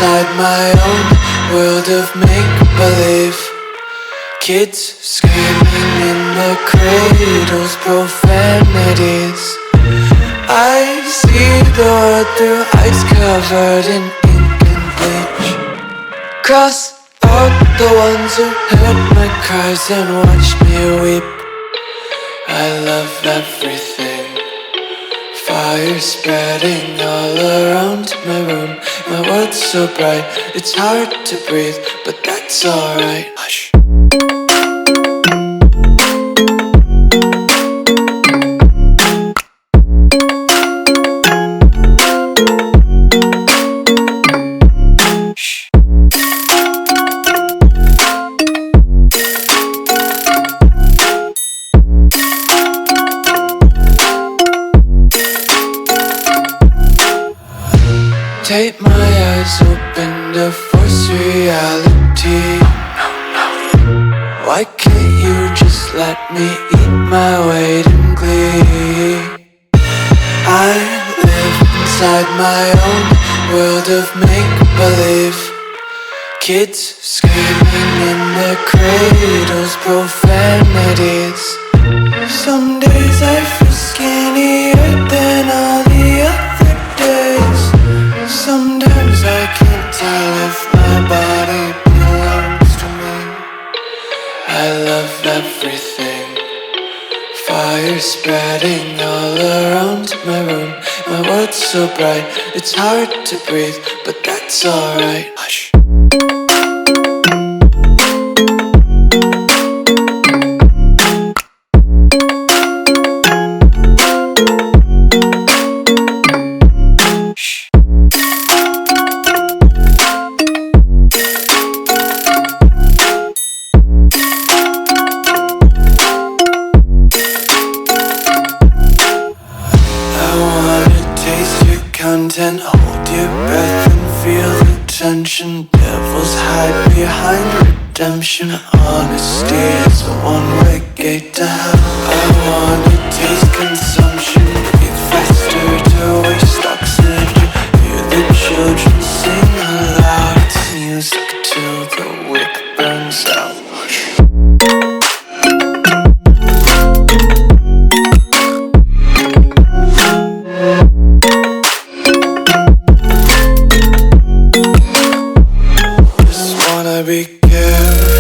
inside my own world of make-believe. Kids screaming in the cradles, profanities. I see the world through ice covered in ink and bleach. Cross out the ones who heard my cries and watched me weep. I love everything. Fire spreading all around my room. My world's so bright, it's hard to breathe, but that's alright. Hush. Tape my eyes open to force reality. Why can't you just let me eat my weight in glee? I live inside my own world of make-believe. Kids screaming in their cradles, profanities. Some days I feel skinnier than all the other days. Sometimes I can't tell if my body belongs to me. I love everything. Fire spreading all around my room. My world's so bright, it's hard to breathe, but that's alright. Hush. Content, hold your breath and feel the tension. Devils hide behind redemption. Honesty is a one-way gate to hell. I wanna taste consumption, breathe faster to waste oxygen. Hear the children sing aloud. It's music till the wick burns out. Be careful.